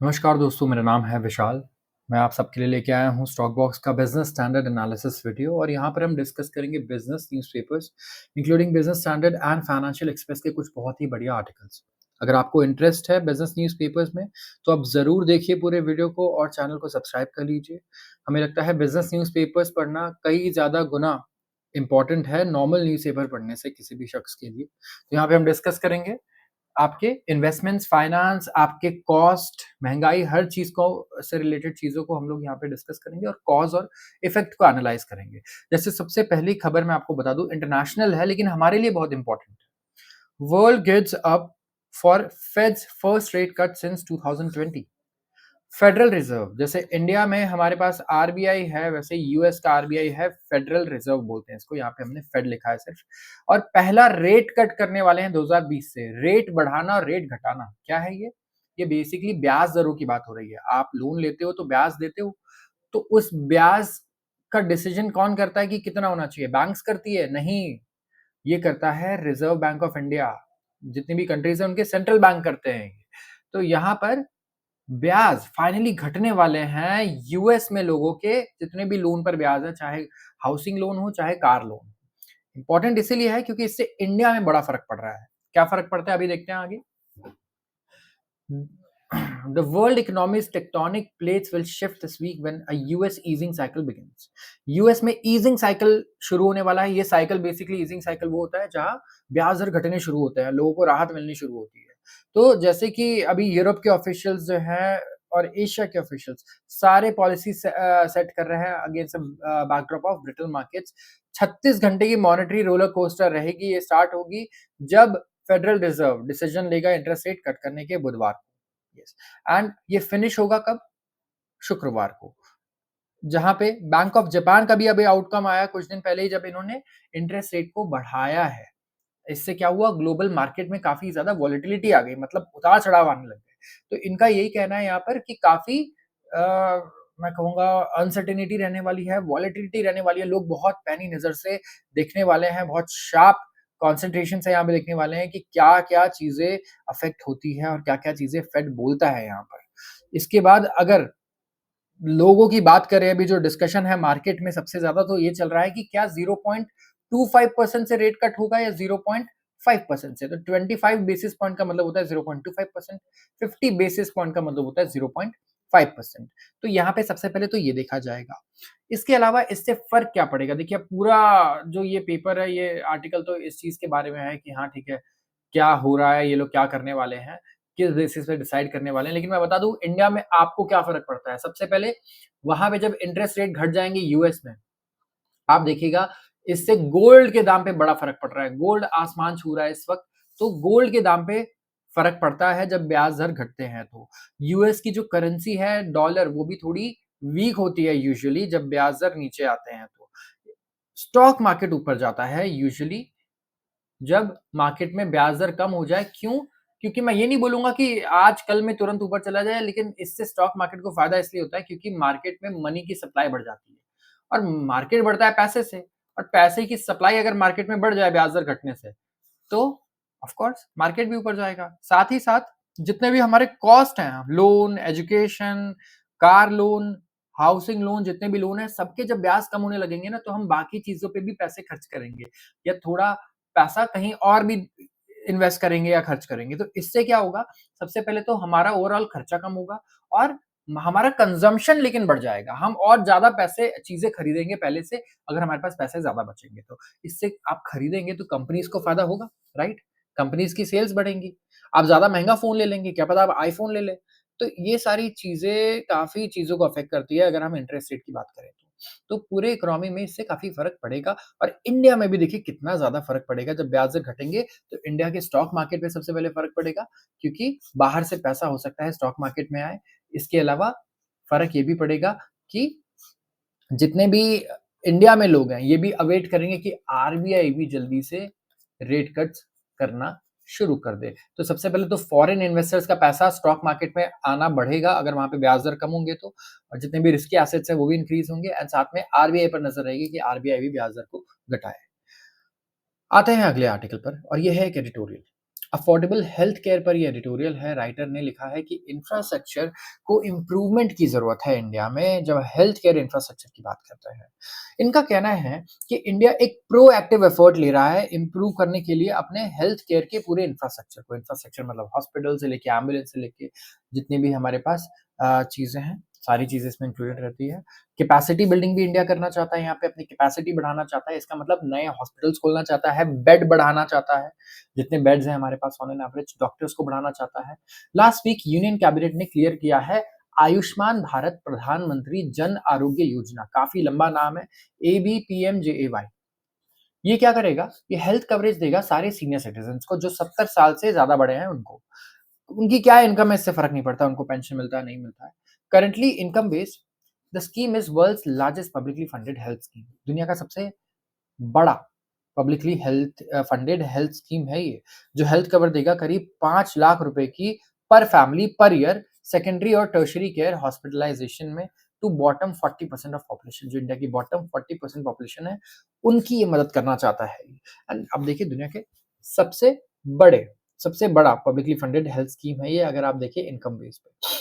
नमस्कार दोस्तों, मेरा नाम है विशाल। मैं आप सबके लिए लेके आया हूँ स्टॉक बॉक्स का बिज़नेस स्टैंडर्ड एनालिसिस वीडियो और यहाँ पर हम डिस्कस करेंगे business newspapers, including business standard and financial express के कुछ बहुत ही बढ़िया आर्टिकल्स। अगर आपको इंटरेस्ट है बिज़नेस न्यूज़पेपर्स में, तो आप ज़रूर देखिए पूरे वीडियो को और चैनल को सब्सक्राइब कर लीजिए। हमें लगता है बिज़नेस न्यूज़पेपर्स पढ़ना कई ज़्यादा गुना इम्पोर्टेंट है नॉर्मल न्यूज़पेपर पढ़ने से किसी भी शख्स के लिए। तो यहाँ पे हम डिस्कस करेंगे आपके इन्वेस्टमेंट्स, फाइनेंस, आपके कॉस्ट, महँगाई हर चीज़ को से रिलेटेड चीज़ों को हम लोग यहाँ पे डिस्कस करेंगे और कॉज़ और इफ़ेक्ट को एनालाइज़ करेंगे। जैसे सबसे पहली खबर मैं आपको बता दूँ इंटरनेशनल है लेकिन हमारे लिए बहुत इम्पोर्टेंट है। World gives up for fades first rate cut since 2020। Federal reserve जैसे इंडिया में हमारे पास आरबीआई है, वैसे यूएस का आरबीआई है, फेडरल रिजर्व बोलते हैं इसको, यहाँ पे हमने फेड लिखा है सिर्फ। और पहला रेट कट करने वाले हैं 2020 से। रेट बढ़ाना और रेट घटाना क्या है ये बेसिकली ब्याज दरों की बात हो रही है। आप लोन लेते हो तो ब्याज देते हो, तो उस ब्याज का डिसीजन कौन करता है कि कितना होना चाहिए? बैंक्स करती है? नहीं, ये करता है रिजर्व बैंक ऑफ इंडिया। जितनी भी कंट्रीज है उनके सेंट्रल बैंक करते हैं। तो यहाँ पर ब्याज फाइनली घटने वाले हैं यूएस में लोगों के जितने भी लोन पर ब्याज है, चाहे हाउसिंग लोन हो चाहे कार लोन। इंपॉर्टेंट इसीलिए है क्योंकि इससे इंडिया में बड़ा फर्क पड़ रहा है। क्या फर्क पड़ता है अभी देखते हैं आगे। The world economy's tectonic plates will shift this week when a US easing cycle begins. US में easing cycle शुरू होने वाला है। ये साइकिल बेसिकली easing cycle वो होता है जहां ब्याज दर घटने शुरू होते हैं, लोगों को राहत मिलनी शुरू होती है। तो जैसे कि अभी यूरोप के ऑफिशियल्स जो हैं और एशिया के ऑफिशियल्स सारे पॉलिसी सेट कर रहे हैं against backdrop of brittle markets. 36 घंटे की मॉनेटरी रोलर कोस्टर रहेगी। ये स्टार्ट होगी जब फेडरल रिजर्व डिसीजन लेगा इंटरेस्ट रेट कट करने के बुधवार को। यस, एंड ये फिनिश होगा कब? शुक्रवार को, जहां पे बैंक ऑफ जापान का भी अभी आउटकम आया कुछ दिन पहले ही, जब इन्होंने इंटरेस्ट रेट को बढ़ाया है। इससे क्या हुआ, ग्लोबल मार्केट में काफी ज्यादा वॉलेटिलिटी आ गई, मतलब उतार चढ़ाव आने लग गए। तो इनका यही कहना है यहाँ पर कि काफी मैं कहूंगा अनसर्टेनिटी रहने वाली है, वॉलेटिलिटी रहने वाली है। लोग बहुत पैनी नजर से देखने वाले हैं, बहुत शार्प कॉन्सेंट्रेशन से यहाँ पे देखने वाले हैं कि क्या क्या चीजें अफेक्ट होती है और क्या क्या चीजें फेड बोलता है यहाँ पर। इसके बाद अगर लोगों की बात करें, अभी जो डिस्कशन है मार्केट में सबसे ज्यादा तो ये चल रहा है कि क्या 0.25% से रेट कट होगा या 0.5% से। तो 25 बेसिस पॉइंट का मतलब होता है 0.25%, 50 बेसिस पॉइंट का मतलब होता है 0.5%। तो यहाँ पे सबसे पहले तो ये देखा जाएगा। इसके अलावा इससे फर्क क्या पड़ेगा? देखिए पूरा जो ये पेपर है, ये आर्टिकल तो इस चीज के बारे में है कि हाँ ठीक है, क्या हो रहा है, ये लोग क्या करने वाले हैं, किस बेसिस पे डिसाइड करने वाले हैं। लेकिन मैं बता दूं इंडिया में आपको क्या फर्क पड़ता है। सबसे पहले वहां पे जब इंटरेस्ट रेट घट जाएंगे यूएस में, आप देखिएगा इससे गोल्ड के दाम पे बड़ा फर्क पड़ रहा है। गोल्ड आसमान छू रहा है इस वक्त। तो गोल्ड के दाम पे फर्क पड़ता है जब ब्याज दर घटते हैं। तो यूएस की जो करेंसी है डॉलर, वो भी थोड़ी वीक होती है यूजुअली जब ब्याज दर नीचे आते हैं। तो स्टॉक मार्केट ऊपर जाता है यूजुअली जब मार्केट में ब्याज दर कम हो जाए। क्यों? क्योंकि मैं ये नहीं बोलूंगा कि आज कल में तुरंत ऊपर चला जाए, लेकिन इससे स्टॉक मार्केट को फायदा इसलिए होता है क्योंकि मार्केट में मनी की सप्लाई बढ़ जाती है और मार्केट बढ़ता है पैसे से। और पैसे की सप्लाई अगर मार्केट में बढ़ जाए ब्याज दर घटने से, तो ऑफ कोर्स मार्केट भी ऊपर जाएगा। साथ ही साथ जितने भी हमारे कॉस्ट हैं, loan, education, car loan, housing loan, जितने भी लोन हैं, सबके जब ब्याज कम होने लगेंगे ना, तो हम बाकी चीजों पे भी पैसे खर्च करेंगे या थोड़ा पैसा कहीं और भी इन्वेस्ट करेंगे या खर्च करेंगे। तो इससे क्या होगा, सबसे पहले तो हमारा ओवरऑल खर्चा कम होगा और हमारा कंजम्पशन लेकिन बढ़ जाएगा। हम और ज्यादा पैसे चीजें खरीदेंगे पहले से, अगर हमारे पास पैसे ज्यादा बचेंगे तो। इससे आप खरीदेंगे तो कंपनीज को फायदा होगा, राइट? कंपनीज की सेल्स बढ़ेंगी। आप ज्यादा महंगा फोन ले लेंगे, क्या पता आप आईफोन ले लें। तो ये सारी चीजें काफी चीजों को अफेक्ट करती है अगर हम इंटरेस्ट रेट की बात करें तो पूरे इकोनॉमी में इससे काफी फर्क पड़ेगा। और इंडिया में भी देखिए कितना ज्यादा फर्क पड़ेगा जब ब्याज दर घटेंगे। तो इंडिया के स्टॉक मार्केट में सबसे पहले फर्क पड़ेगा क्योंकि बाहर से पैसा हो सकता है स्टॉक मार्केट में आए। इसके अलावा फर्क ये भी पड़ेगा कि जितने भी इंडिया में लोग हैं ये भी अवेट करेंगे कि आरबीआई भी जल्दी से रेट कट्स करना शुरू कर दे। तो सबसे पहले तो फॉरेन इन्वेस्टर्स का पैसा स्टॉक मार्केट में आना बढ़ेगा अगर वहां पे ब्याज दर कम होंगे तो। और जितने भी रिस्की एसेट्स हैं वो भी इंक्रीज होंगे एंड साथ में आरबीआई पर नजर रहेगी कि आरबीआई भी ब्याज दर को घटाए। आते हैं अगले आर्टिकल पर और ये है एक एडिटोरियल। अफोर्डेबल हेल्थ केयर पर ये एडिटोरियल है, राइटर ने लिखा है कि इंफ्रास्ट्रक्चर को इम्प्रूवमेंट की ज़रूरत है इंडिया में, जब हेल्थ केयर इंफ्रास्ट्रक्चर की बात करते हैं। इनका कहना है कि इंडिया एक प्रोएक्टिव एफर्ट ले रहा है इम्प्रूव करने के लिए अपने हेल्थ केयर के पूरे इंफ्रास्ट्रक्चर को। इंफ्रास्ट्रक्चर मतलब हॉस्पिटल से लेके एम्बुलेंस से लेके जितनी भी हमारे पास चीज़ें हैं, सारी चीज़ें इसमें इंक्लूडेड रहती है। कैपेसिटी बिल्डिंग भी इंडिया करना चाहता है यहाँ पे, अपनी कैपेसिटी बढ़ाना चाहता है। इसका मतलब नए हॉस्पिटल्स खोलना चाहता है, बेड बढ़ाना चाहता है। जितने बेड्स हैं हमारे pass on an average, doctors को बढ़ाना चाहता है। लास्ट वीक यूनियन कैबिनेट ने क्लियर किया है आयुष्मान भारत प्रधानमंत्री जन आरोग्य योजना, काफ़ी लंबा नाम है, एबीपीएमजेएवाई। ये क्या करेगा? ये हेल्थ कवरेज देगा सारे सीनियर सिटीज़न्स को जो 70 साल से ज़्यादा बड़े हैं उनको। उनकी क्या इनकम है इससे फ़र्क नहीं पड़ता, उनको पेंशन मिलता है, नहीं मिलता है। Currently income based the scheme is world's largest publicly funded health scheme. दुनिया का सबसे बड़ा पब्लिकली फंडेड हेल्थ स्कीम है ये, जो हेल्थ कवर देगा करीब 5 लाख रुपए की पर फैमिली पर ईयर सेकेंडरी और टर्शियरी केयर हॉस्पिटलाइजेशन में टू बॉटम 40% ऑफ पॉपुलेशन, जो इंडिया की बॉटम 40% पॉपुलेशन है, उनकी ये मदद करना चाहता है। एंड अब देखिए दुनिया के सबसे बड़े सबसे बड़ा पब्लिकली फंडेड हेल्थ स्कीम है ये, अगर आप देखिए इनकम बेस पे।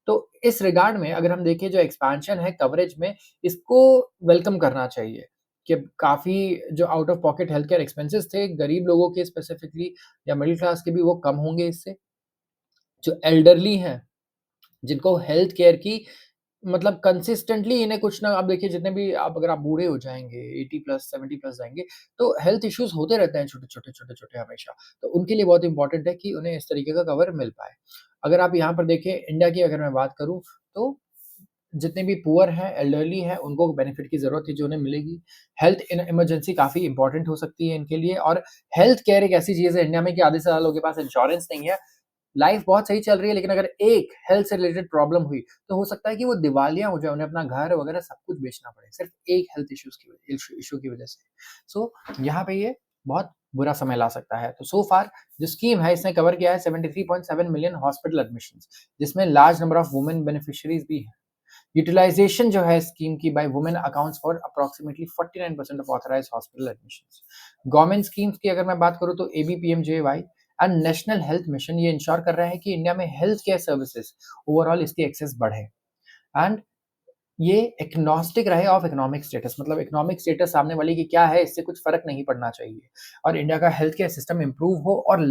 तो इस रिगार्ड में अगर हम देखें जो एक्सपेंशन है कवरेज में, इसको वेलकम करना चाहिए कि काफ़ी जो out of pocket health care expenses थे गरीब लोगों के स्पेसिफिकली या मिडिल क्लास के भी, वो कम होंगे इससे। जो एल्डरली हैं, जिनको हेल्थ केयर की मतलब कंसिस्टेंटली इन्हें कुछ ना, आप देखिए जितने भी आप अगर आप बूढ़े हो जाएँगे, 80 प्लस 70 प्लस जाएँगे, तो हेल्थ इश्यूज़ होते रहते हैं छोटे-छोटे, छोटे-छोटे हमेशा। तो उनके लिए बहुत इम्पोर्टेंट है कि उन्हें इस तरीके का कवर मिल पाए। अगर आप यहाँ पर देखें इंडिया की अगर मैं बात करूँ, तो जितने भी पुअर हैं, एल्डरली हैं, उनको बेनिफिट की ज़रूरत है जो उन्हें मिलेगी। हेल्थ इन इमरजेंसी काफ़ी इम्पोर्टेंट हो सकती है इनके लिए, और हेल्थ केयर एक ऐसी चीज़ है इंडिया में कि आधे से ज़्यादा लोगों के पास इंश्योरेंस नहीं है। लाइफ बहुत सही चल रही है, लेकिन अगर एक हेल्थ से रिलेटेड प्रॉब्लम हुई, तो हो सकता है कि वो दिवालिया हो जाए, उन्हें अपना घर वगैरह सब कुछ बेचना पड़े, सिर्फ़ एक हेल्थ इश्यू की वजह से। सो यहाँ पे ये बहुत बुरा समय ला सकता है। तो सो फार जो स्कीम है इसने कवर किया है 73.7 मिलियन हॉस्पिटल एडमिशंस, जिसमें लार्ज नंबर ऑफ वुमेन बेनिफिशियरीज़ भी हैं। यूटिलाइजेशन जो है स्कीम की by women accounts for approximately 49% of authorised hospital admissions. Government schemes की अगर मैं बात करूँ तो एबीपीएमजेएवाई एंड नेशनल हेल्थ मिशन ये इंश्योर कर रहा है कि इंडिया में हेल्थ केयर सर्विसेज ओवरऑल इसकी एक्सेस बढ़े, एंड ये एग्नोस्टिक रहे ऑफ इकोनॉमिक स्टेटस, मतलब इकोनॉमिक स्टेटस सामने वाले की क्या है इससे कुछ फर्क नहीं पड़ना चाहिए, और इंडिया का हेल्थ केयर सिस्टम इंप्रूव हो और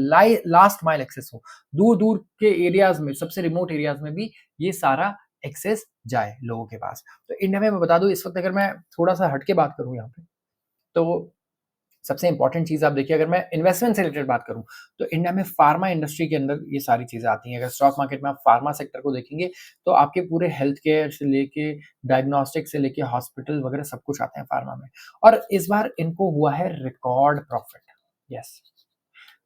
लास्ट माइल एक्सेस हो, दूर दूर के एरियाज में, सबसे रिमोट एरियाज में भी ये सारा एक्सेस जाए लोगों के पास। तो इंडिया में मैं बता दूं इस वक्त अगर मैं थोड़ा सा हट के बात करूं यहाँ पे, तो सबसे इंपॉर्टेंट चीज़ आप देखिए, अगर मैं इन्वेस्टमेंट से रिलेटेड बात करूँ, तो इंडिया में फार्मा इंडस्ट्री के अंदर ये सारी चीज़ें आती हैं। अगर स्टॉक मार्केट में आप फार्मा सेक्टर को देखेंगे, तो आपके पूरे हेल्थ केयर से लेके डायग्नोस्टिक से लेके हॉस्पिटल वगैरह सब कुछ आते हैं फार्मा में। और इस बार इनको हुआ है रिकॉर्ड प्रॉफिट। यस,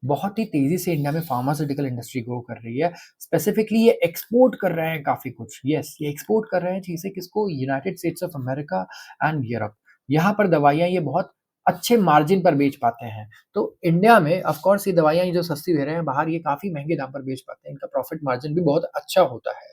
बहुत ही तेज़ी से इंडिया में फार्मास्यूटिकल इंडस्ट्री ग्रो कर रही है। स्पेसिफिकली ये एक्सपोर्ट कर रहे हैं काफ़ी कुछ। यस, ये एक्सपोर्ट कर रहे हैं चीज़ें किसको? United states of America and Europe. यहाँ पर दवाइयाँ ये बहुत अच्छे मार्जिन पर बेच पाते हैं। तो इंडिया में ऑफ कोर्स ये दवाइयाँ ये जो सस्ती दे रहे हैं बाहर, ये काफ़ी महँगे दाम पर बेच पाते हैं। इनका प्रॉफिट मार्जिन भी बहुत अच्छा होता है।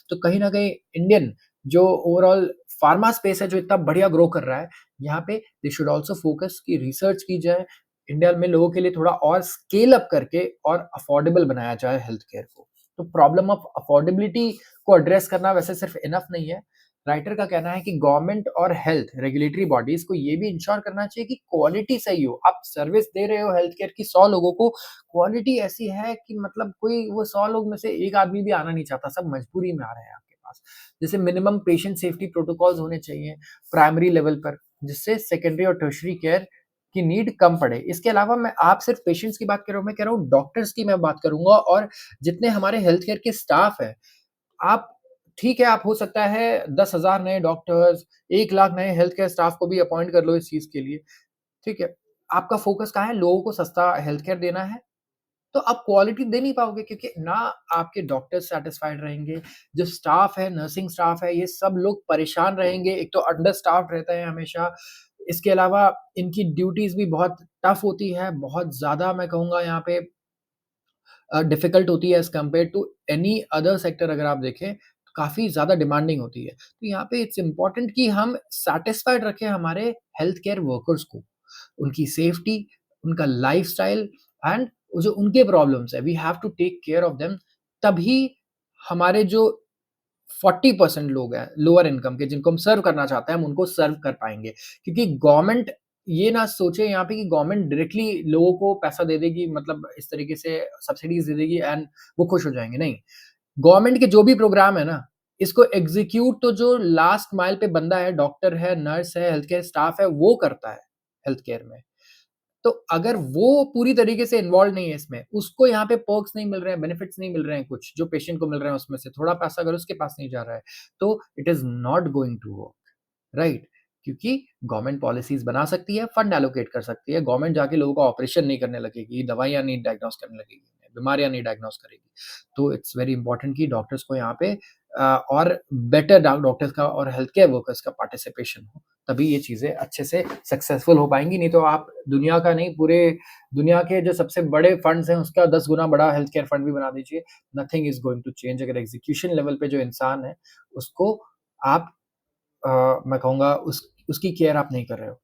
तो कहीं न कहीं इंडियन जो ओवरऑल फार्मा स्पेस है जो इतना बढ़िया ग्रो कर रहा है, यहाँ पे दे शुड आल्सो फोकस कि रिसर्च की जाए, इंडिया में लोगों के लिए थोड़ा और स्केल अप करके और अफोर्डेबल बनाया जाए हेल्थ केयर को। तो प्रॉब्लम ऑफ अफोर्डेबिलिटी को एड्रेस करना वैसे सिर्फ इनफ नहीं है। राइटर का कहना है कि गवर्नमेंट और हेल्थ रेगुलेटरी बॉडीज को ये भी इंश्योर करना चाहिए कि क्वालिटी सही हो। आप सर्विस दे रहे हो हेल्थ केयर की 100 लोगों को, क्वालिटी ऐसी है कि मतलब कोई वो 100 लोग में से एक आदमी भी आना नहीं चाहता, सब मजबूरी में आ रहे हैं आपके पास। जैसे मिनिमम पेशेंट सेफ्टी प्रोटोकॉल्स होने चाहिए प्राइमरी लेवल पर, जिससे सेकेंडरी और टर्शियरी केयर की नीड कम पड़े। इसके अलावा मैं आप सिर्फ पेशेंट्स की बात कर रहा हूँ, मैं कह रहा हूँ डॉक्टर्स की मैं बात करूँगा, और जितने हमारे हेल्थ केयर के स्टाफ हैं, आप ठीक है, आप हो सकता है 10,000 नए डॉक्टर्स, 1 लाख नए हेल्थ केयर स्टाफ को भी अपॉइंट कर लो इस चीज़ के लिए, ठीक है। आपका फ़ोकस कहाँ है? लोगों को सस्ता हेल्थ केयर देना है, तो आप क्वालिटी दे नहीं पाओगे क्योंकि ना आपके डॉक्टर्स सैटिस्फाइड रहेंगे, जो स्टाफ है, नर्सिंग स्टाफ है, ये सब लोग परेशान रहेंगे, एक तो अंडर स्टाफ्ड रहते हैं हमेशा। इसके अलावा इनकी ड्यूटीज़ भी बहुत टफ होती है, बहुत ज़्यादा मैं कहूँगा यहाँ पे डिफ़िकल्ट होती है as compare to any other sector अगर आप देखें, तो काफ़ी ज़्यादा डिमांडिंग होती है। तो यहाँ पे इट्स इम्पोर्टेंट कि हम सैटिस्फाइड रखें हमारे हेल्थ केयर वर्कर्स को, उनकी सेफ्टी, उनका लाइफ़स्टाइल एंड वो जो उनके प्रॉब्लम्स है, we have to take care of them, तभी हमारे जो 40% लोग हैं लोअर इनकम के, जिनको हम सर्व करना चाहते हैं, हम उनको सर्व कर पाएँगे। क्योंकि गवर्नमेंट ये ना सोचे यहाँ पे कि गवर्नमेंट डायरेक्टली लोगों को पैसा दे देगी, मतलब इस तरीके से सब्सिडीज़ दे देगी एंड वो खुश हो जाएँगे, नहीं। गवर्नमेंट के जो भी प्रोग्राम है ना, इसको एग्ज़ीक्यूट तो जो लास्ट माइल पे बंदा है, डॉक्टर है, नर्स है, हेल्थ केयर स्टाफ है, वो करता है हेल्थ केयर में। तो अगर वो पूरी तरीके से इन्वॉल्व नहीं है इसमें, उसको यहाँ पे पर्क्स नहीं मिल रहे हैं, बेनिफिट्स नहीं मिल रहे हैं कुछ, जो पेशेंट को मिल रहे हैं उसमें से थोड़ा पैसा अगर उसके पास नहीं जा रहा है, तो it is not going to work, right? क्योंकि गवर्नमेंट पॉलिसीज़ बना सकती है, फंड एलोकेट कर सकती है, गवर्नमेंट जाके लोगों का ऑपरेशन नहीं करने लगेगी, दवाइयाँ नहीं डायग्नोज़ करने लगेगी, बीमारियाँ नहीं डायग्नोज़ करेगी। तो इट्स वेरी इंपॉर्टेंट कि डॉक्टर्स को यहाँ पे और बेटर डॉक्टर्स का और हेल्थ केयर वर्कर्स का पार्टिसिपेशन हो, तभी ये चीज़ें अच्छे से सक्सेसफुल हो पाएँगी, नहीं तो आप दुनिया का नहीं, पूरे दुनिया के जो सबसे बड़े फंड्स हैं, उसका 10 गुना बड़ा हेल्थ केयर फंड भी बना दीजिए, nothing is going to change. अगर एग्ज़ीक्यूशन लेवल पे जो इंसान है, उसको आप मैं कहूँगा उसकी केयर आप नहीं कर रहे हो।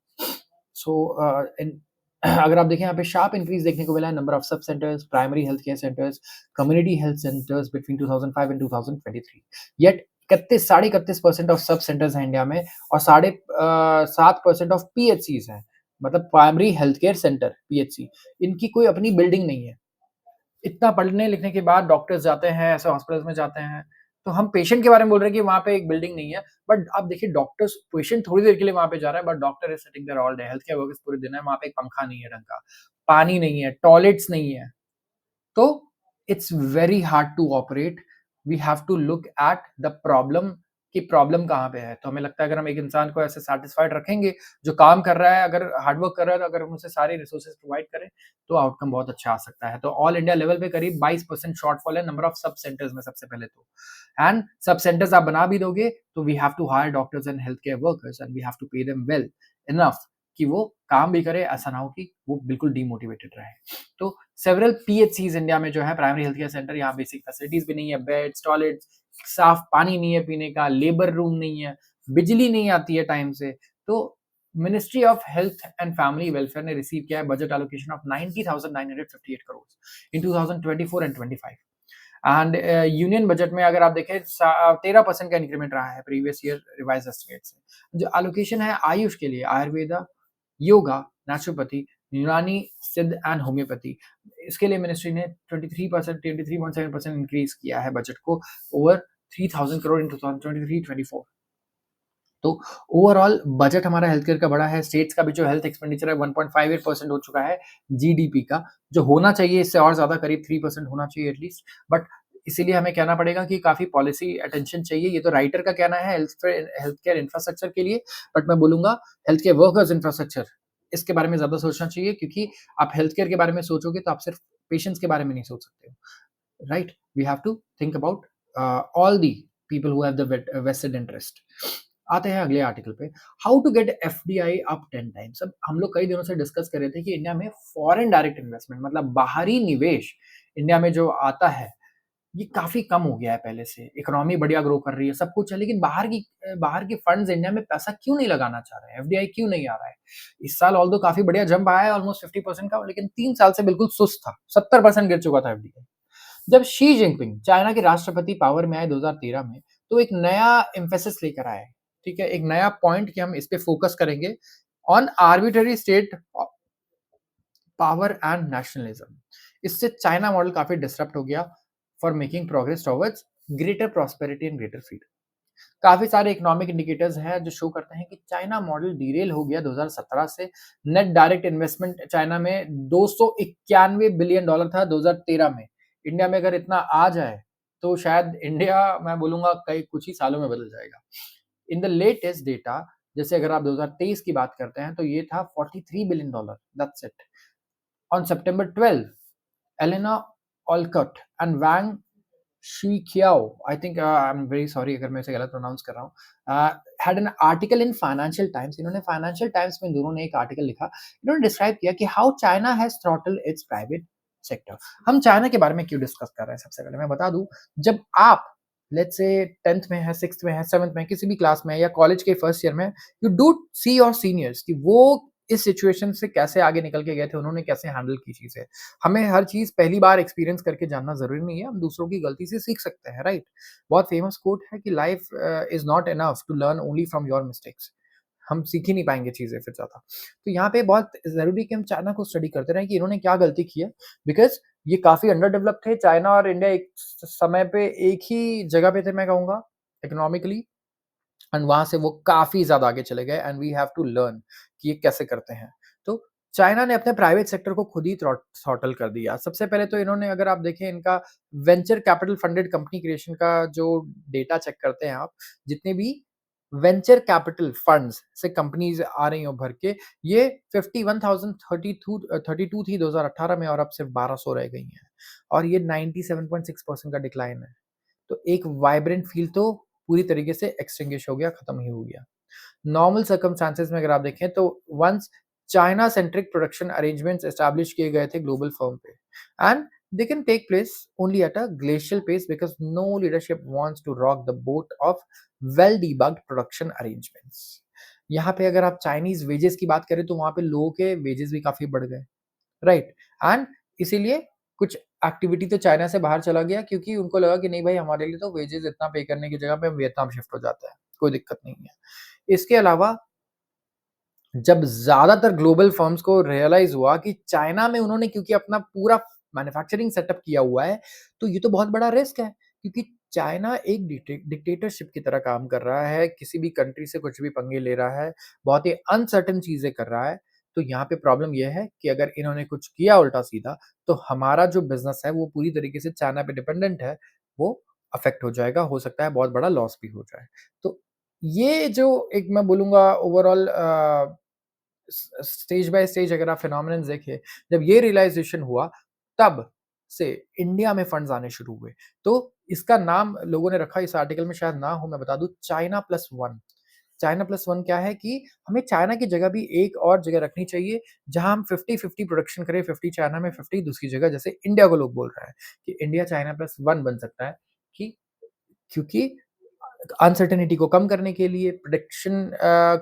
सो इन अगर आप देखें, यहाँ पे शार्प इंक्रीज़ देखने को मिला है नंबर ऑफ सब centres, primary health care centres, community health centres between 2005 and 2023। Yet 31 साढ़े 31% ऑफ सब सेंटर्स हैं इंडिया में, और 7% ऑफ पीएचसीज़ हैं। मतलब primary health care centre, PHC, इनकी कोई अपनी बिल्डिंग नहीं है। इतना पढ़ने-लिखने के बाद डॉक्टर्स जाते हैं, ऐसे हॉस्पिटल्स में जाते हैं, तो हम पेशेंट के बारे में बोल रहे हैं कि वहाँ पे एक बिल्डिंग नहीं है, बट आप देखिए, डॉक्टर्स पेशेंट थोड़ी देर के लिए वहाँ पे जा रहा है, but doctor is sitting there all day, health care workers पूरे दिन है, वहाँ पे एक पंखा नहीं है ढंग का, पानी नहीं है, टॉयलेट्स नहीं है। तो it's very hard to operate. We have to look at the problem कि प्रॉब्लम कहाँ पे है। तो हमें लगता है अगर हम एक इंसान को ऐसे सैटिस्फाइड रखेंगे, जो काम कर रहा है, अगर हार्ड वर्क कर रहा है, तो अगर हम उसे सारे रिसोर्सेज़ प्रोवाइड करें, तो आउटकम बहुत अच्छा आ सकता है। तो ऑल इंडिया लेवल पे करीब 22% शॉर्टफॉल है नंबर ऑफ सब सेंटर्स में, सबसे पहले तो। एंड सब सेंटर्स आप बना भी दोगे, तो we have to hire doctors and health care workers and we have to pay them well enough कि वो काम भी करे, ऐसा ना हो कि वो बिल्कुल डीमोटिवेटेड रहे। तो सेवरल पीएचसीज़ इंडिया में जो है, प्राइमरी हेल्थ केयर सेंटर, यहाँ बेसिक फैसिलिटीज़ भी नहीं है, बेड्स, टॉयलेट्स, साफ पानी नहीं है पीने का, लेबर रूम नहीं है, बिजली नहीं आती है टाइम से। तो ministry of health and family welfare ने रिसीव किया है budget allocation of 90,958 crore in 2024 and 25। And union budget में अगर आप देखें, 13% का इंक्रीमेंट रहा है प्रीवियस ईयर रिवाइज एस्टिमेट से। जो एलोकेशन है आयुष के लिए, आयुर्वेदा, योगा, नेचुरोपैथी, यूनानी, सिद्ध एंड होम्योपैथी, इसके लिए मिनिस्ट्री ने 23.7% इंक्रीज किया है बजट को, ओवर 3,000 करोड़ इन 2023-24। तो ओवरऑल बजट हमारा हेल्थ केयर का बड़ा है। स्टेट्स का भी जो हेल्थ एक्सपेंडिचर है 1.58% हो चुका है जीडीपी का, जो होना चाहिए इससे और ज़्यादा, करीब 3% होना चाहिए एटलीस्ट। बट इसीलिए हमें कहना पड़ेगा कि काफ़ी पॉलिसी अटेंशन चाहिए। ये तो राइटर का कहना है हेल्थ केयर इंफ्रास्ट्रक्चर के लिए, बट मैं बोलूँगा हेल्थ केयर वर्कर्स इंफ्रास्ट्रक्चर, इसके बारे में ज़्यादा सोचना चाहिए, क्योंकि आप हेल्थ केयर के बारे में सोचोगे तो आप सिर्फ पेशेंट्स के बारे में नहीं सोच सकते हो, right? We have to think about all the people who have the vested interest. आते हैं अगले आर्टिकल पे, how to get FDI up 10 times. अब हम लोग कई दिनों से डिस्कस कर रहे थे कि इंडिया में फॉरेन डायरेक्ट इन्वेस्टमेंट, मतलब बाहरी निवेश इंडिया में जो आता है, ये काफ़ी कम हो गया है पहले से। इकोनॉमी बढ़िया ग्रो कर रही है, सब कुछ है, लेकिन बाहर के फंड्स इंडिया में पैसा क्यों नहीं लगाना चाह रहे हैं? एफडीआई क्यों नहीं आ रहा है? इस साल ऑल्दो काफ़ी बढ़िया जंप आया है, ऑलमोस्ट 50% का, लेकिन 3 साल से बिल्कुल सुस्त था। 70% गिर चुका था एफडीआई। जब शी जिनपिंग चाइना के राष्ट्रपति पावर में आए 2013 में, तो एक नया एम्फेसिस लेकर आए, ठीक है? एक नया पॉइंट कि हम इस पे फोकस करेंगे on arbitrary state power and nationalism. इससे चाइना मॉडल काफ़ी डिसरप्ट हो गया for making progress towards greater prosperity and greater freedom. काफ़ी सारे इकोनॉमिक इंडिकेटर्स हैं जो शो करते हैं कि चाइना मॉडल डीरेल हो गया 2017 से। नेट डायरेक्ट इन्वेस्टमेंट चाइना में $291 बिलियन था 2013 में। इंडिया में अगर इतना आ जाए, तो शायद इंडिया, मैं बोलूँगा, कई कुछ ही सालों में बदल जाएगा। इन द लेटेस्ट डेटा, जैसे अगर आप 2023 की बात करते हैं, तो ये था $43 billion, that's it. On September 12, Elena Olcott and Wang Shiqiao, I think I'm very sorry अगर मैं इसे गलत प्रोनाउंस कर रहा हूँ, had an article in Financial Times। इन्होंने Financial Times में दोनों ने एक आर्टिकल लिखा। इन्होंने डिस्क्राइब किया कि how China has throttled its private sector। हम चाइना के बारे में क्यों डिस्कस कर रहे हैं? सबसे पहले मैं बता दूं, जब आप लेट्स से 10th में है, 6th में है, 7th में, किसी भी क्लास में है, या कॉलेज के फर्स्ट ईयर में, you do see your seniors कि वो इस सिचुएशन से कैसे आगे निकल के गए थे, उन्होंने कैसे हैंडल की चीज़ें। हमें हर चीज़ पहली बार एक्सपीरियंस करके जानना ज़रूरी नहीं है, हम दूसरों की गलती से सीख सकते हैं, राइट? बहुत फेमस कोट है कि life is not enough to learn only from your mistakes. हम सीख ही नहीं पाएँगे चीज़ें फिर ज़्यादा। तो यहाँ पे बहुत ज़रूरी है कि हम चाइना को स्टडी करते रहें कि इन्होंने क्या गलती की है, बिकॉज़ ये काफ़ी अंडर डेवलप्ड थे। चाइना और इंडिया एक स समय पे एक ही जगह पे थे मैं कहूँगा इकोनॉमिकली, एंड वहाँ से वो काफ़ी ज़्यादा आगे चले गए and we have to learn कि ये कैसे करते हैं। तो चाइना ने अपने प्राइवेट सेक्टर को खुद ही थ्रॉटल कर दिया। सबसे पहले तो इन्होंने, अगर आप देखें, इनका venture capital funded company creation का जो डेटा चेक करते हैं आप, जितने भी वेंचर कैपिटल फंड्स से कंपनीज़ आ रही हो भर के, ये 51,032 थी 2018 में और अब सिर्फ 1200 रह गई हैं और ये 97.6% का डिक्लाइन है। तो एक वाइब्रेंट फील्ड तो पूरी तरीके से एक्सटिंग्विश हो गया, खत्म ही हो गया। नॉर्मल सर्कमस्टेंसेस में अगर आप देखें तो once China centric production arrangements establish किए गए थे ग्लोबल फर्म पे, and they can take place only at a glacial pace because no leadership wants to rock the boat of well debugged production arrangements. यहाँ पे अगर आप Chinese wages की बात करें तो वहां पे लोगों के वेजेस भी काफी बढ़ गए, राइट? एंड इसीलिए कुछ एक्टिविटी तो चाइना से बाहर चला गया क्योंकि उनको लगा कि नहीं भाई, हमारे लिए तो वेजेस इतना पे करने की जगह पे हम वियतनाम शिफ्ट हो जाते हैं, कोई दिक्कत नहीं है। इसके अलावा जब ज़्यादातर ग्लोबल फर्म्स को रियलाइज़ हुआ कि चाइना में उन्होंने क्योंकि अपना पूरा मैन्युफैक्चरिंग सेटअप किया हुआ है, तो ये तो बहुत बड़ा रिस्क है क्योंकि चाइना एक डिक्टेटरशिप की तरह काम कर रहा है, किसी भी कंट्री से कुछ भी पंगे ले रहा है, बहुत ही अनसर्टेन चीज़ें कर रहा है। तो यहाँ पे प्रॉब्लम ये है कि अगर इन्होंने कुछ किया उल्टा-सीधा, तो हमारा जो बिज़नेस है, वो पूरी तरीके से चाइना पे डिपेंडेंट है, वो अफ़ेक्ट हो जाएगा, हो सकता है बहुत बड़ा लॉस भी हो जाए। तो ये जो एक मैं बोलूँगा ओवरऑल स्टेज बाय स्टेज अगर आप फिनोमिनन देखें, जब ये रियलाइजेशन हुआ, तब से इंडिया में फंड्स आने शुरू हुए। तो इसका नाम लोगों ने रखा, इस आर्टिकल में शायद ना हो, मैं बता दूं, China plus one. China plus one क्या है कि हमें चाइना की जगह भी एक और जगह रखनी चाहिए जहां हम 50-50 प्रोडक्शन करें, 50 चाइना में, 50 दूसरी जगह, जैसे इंडिया को लोग बोल रहे हैं कि इंडिया चाइना प्लस वन बन सकता है। कि क्योंकि अनसर्टेनिटी को कम करने के लिए, प्रेडिक्शन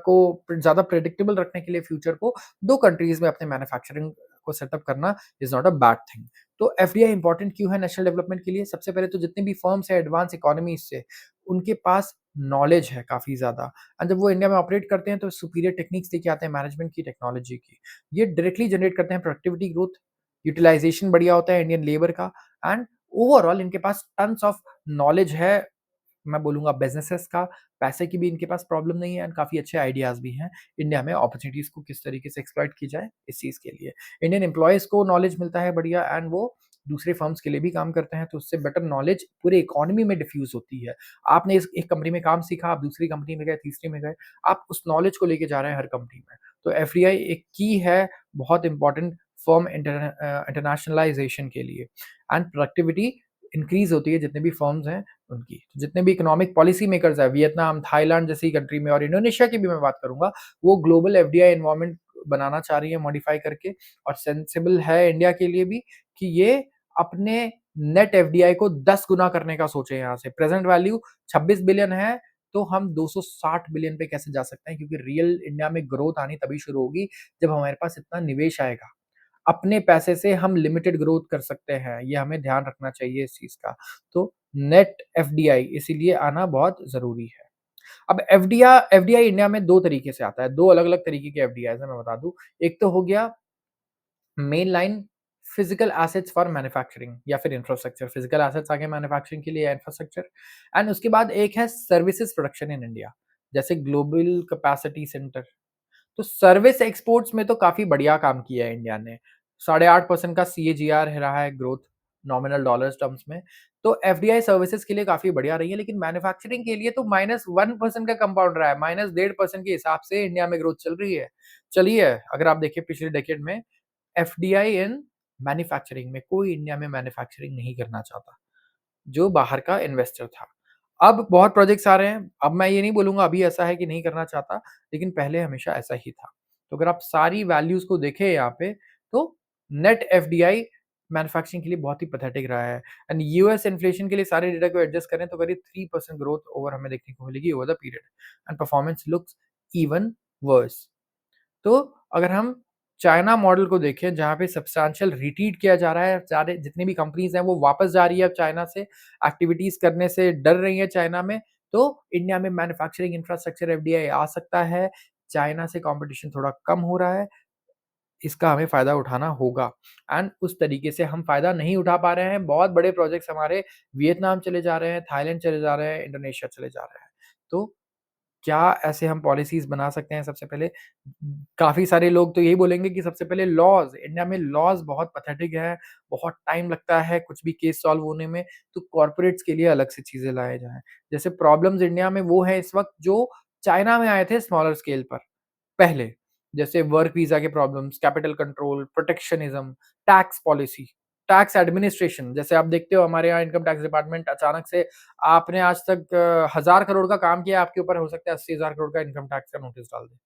को ज़्यादा प्रेडिक्टेबल रखने के लिए फ्यूचर को, 2 कंट्रीज़ में अपने मैन्युफैक्चरिंग को सेटअप करना is not a bad thing. तो एफडीआई इंपॉर्टेंट क्यों है नेशनल डेवलपमेंट के लिए? सबसे पहले तो जितने भी फर्म्स हैं एडवांस इकोनॉमीज़ से, उनके पास नॉलेज है काफ़ी ज़्यादा, एंड जब वो इंडिया में ऑपरेट करते हैं तो सुपीरियर टेक्निक्स लेके आते हैं मैनेजमेंट की, टेक्नोलॉजी की। ये डायरेक्टली जनरेट करते हैं प्रोडक्टिविटी ग्रोथ, यूटिलाइज़ेशन बढ़िया होता है इंडियन लेबर का, एंड ओवरऑल इनके पास टन्स ऑफ नॉलेज है, मैं बोलूँगा बिज़नेसेस का, पैसे की भी इनके पास प्रॉब्लम नहीं है एंड काफ़ी अच्छे आइडियाज़ भी हैं इंडिया में अपॉर्च्युनिटीज़ को किस तरीके से एक्सप्लॉइट की जाए इस चीज़ के लिए। इंडियन एम्प्लॉइज़ को नॉलेज मिलता है बढ़िया, एंड वो दूसरे फर्म्स के लिए भी काम करते हैं, तो उससे बेटर नॉलेज पूरे इकोनॉमी में डिफ्यूज़ होती है। आपने इस एक कंपनी में काम सीखा, आप दूसरी कंपनी में गए, तीसरी में गए, आप उस नॉलेज को लेके जा रहे हैं हर कंपनी में। तो एफडीआई एक की है, बहुत इम्पोर्टेंट फर्म इंटरनेशनलाइज़ेशन के लिए, एंड प्रोडक्टिविटी इंक्रीज़ होती है जितने भी फर्म्स हैं उनकी। जितने भी इकोनॉमिक पॉलिसी मेकर्स हैं, वियतनाम, थाईलैंड जैसी कंट्री में, और इंडोनेशिया की भी मैं बात करूँगा, वो ग्लोबल एफडीआई एनवायरनमेंट बनाना चाह रही है मॉडिफाई करके, और सेंसिबल है इंडिया के लिए भी कि ये अपने नेट एफडीआई को 10 गुना करने का सोचे यहाँ से। प्रेज़ेंट वैल्यू 26 बिलियन है, तो हम 260 बिलियन पे कैसे जा सकते हैं? क्योंकि रियल इंडिया में ग्रोथ आनी तभी शुरू होगी जब हमारे पास इतना निवेश आएगा। अपने पैसे से हम लिमिटेड ग्रोथ कर सकते हैं, ये हमें ध्यान रखना चाहिए इस चीज़ का। तो नेट एफडीआई इसीलिए आना बहुत ज़रूरी है। अब एफडीआई इंडिया में 2 तरीके से आता है, 2 अलग-अलग तरीके के एफडीआईज़ हैं, मैं बता दूँ। एक तो हो गया main line physical assets for manufacturing या फिर इंफ्रास्ट्रक्चर। फिजिकल एसेट्स आ गए मैन्युफैक्चरिंग के लिए या इंफ्रास्ट्रक्चर, एंड उसके बाद एक है सर्विसेज प्रोडक्शन इन इंडिया, जैसे ग्लोबल कैपेसिटी सेंटर। तो सर्विस एक्सपोर्ट्स में तो काफ़ी बढ़िया काम किया है इंडिया ने। 8.5% का सीएजीआर रहा है ग्रोथ नॉमिनल डॉलर्स टर्म्स में। तो एफडीआई सर्विसेज के लिए काफ़ी बढ़िया रही है, लेकिन मैन्युफैक्चरिंग के लिए तो -1% का कंपाउंड रहा है, -1.5% के हिसाब से इंडिया में ग्रोथ चल रही है। चली है, अगर आप देखिए पिछले डेकेड में एफडीआई इन मैन्युफैक्चरिंग में, कोई इंडिया में मैन्युफैक्चरिंग नहीं करना चाहता, जो बाहर का इन्वेस्टर था। अब बहुत प्रोजेक्ट्स आ रहे हैं, अब मैं ये नहीं बोलूँगा अभी ऐसा है कि नहीं करना चाहता, लेकिन पहले हमेशा ऐसा ही था। तो अगर आप सारी वैल्यूज़ को देखें यहाँ पे, तो नेट एफडीआई मैन्युफैक्चरिंग के लिए बहुत ही पैथेटिक रहा है, एंड यूएस इन्फ्लेशन के लिए सारे डेटा को एडजस्ट करें तो करीब 3% ग्रोथ ओवर हमें देखने को मिलेगी over the period, and performance looks even worse. तो अगर हम चाइना मॉडल को देखें जहाँ पे सब्सटैंशियल रिट्रीट किया जा रहा है, सारे जितनी भी कंपनीज़ हैं वो वापस जा रही है अब चाइना से, एक्टिविटीज़ करने से डर रही है चाइना में, तो इंडिया में मैन्युफैक्चरिंग इंफ्रास्ट्रक्चर एफडीआई आ सकता है, चाइना से कॉम्पिटिशन थोड़ा कम हो रहा है, इसका हमें फ़ायदा उठाना होगा एंड उस तरीके से हम फ़ायदा नहीं उठा पा रहे हैं, बहुत बड़े प्रोजेक्ट्स हमारे वियतनाम चले जा रहे हैं, थाईलैंड चले जा रहे हैं, इंडोनेशिया चले जा रहे हैं। तो क्या ऐसे हम पॉलिसीज़ बना सकते हैं सबसे पहले? काफ़ी सारे लोग तो यही बोलेंगे कि सबसे पहले लॉज़, इंडिया में लॉज़ बहुत पैथेटिक है, बहुत टाइम लगता है कुछ भी केस सॉल्व होने में, तो कॉर्पोरेट्स के लिए अलग से चीज़ें लाए जाएँ। जैसे प्रॉब्लम्स इंडिया में वो है इस वक़्त जो चाइना में आए थे स्मॉलर स्केल पर, पहले। जैसे वर्क वीज़ा के problems, capital control, protectionism, tax policy, tax administration. जैसे आप देखते हो हमारे यहाँ इनकम टैक्स डिपार्टमेंट अचानक से आपने आज तक 1000 करोड़ का काम किया, आपके ऊपर हो सकता है 80,000 करोड़ का इनकम टैक्स का नोटिस डाल दें।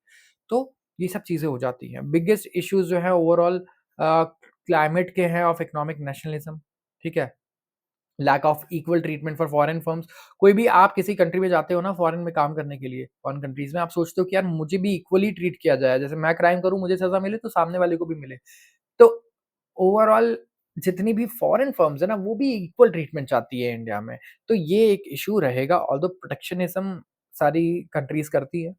तो ये सब चीज़ें हो जाती हैं। बिगेस्ट इश्यूज़ जो हैं ओवरऑल क्लाइमेट के हैं ऑफ इकोनॉमिक नेशनलिज़्म, ठीक है? Lack of equal treatment for foreign firms. कोई भी आप किसी कंट्री में जाते हो ना फॉरेन में काम करने के लिए, फॉरेन कंट्रीज़ में आप सोचते हो कि यार मुझे भी इक्वली ट्रीट किया जाए। जैसे मैं क्राइम करूँ, मुझे सज़ा मिले तो सामने वाले को भी मिले। तो ओवरऑल जितनी भी फॉरेन फर्म्स है ना, वो भी इक्वल ट्रीटमेंट चाहती है इंडिया में। तो ये एक इश्यू रहेगा ऑल्दो प्रोटेक्शनिज़्म सारी कंट्रीज़ करती है।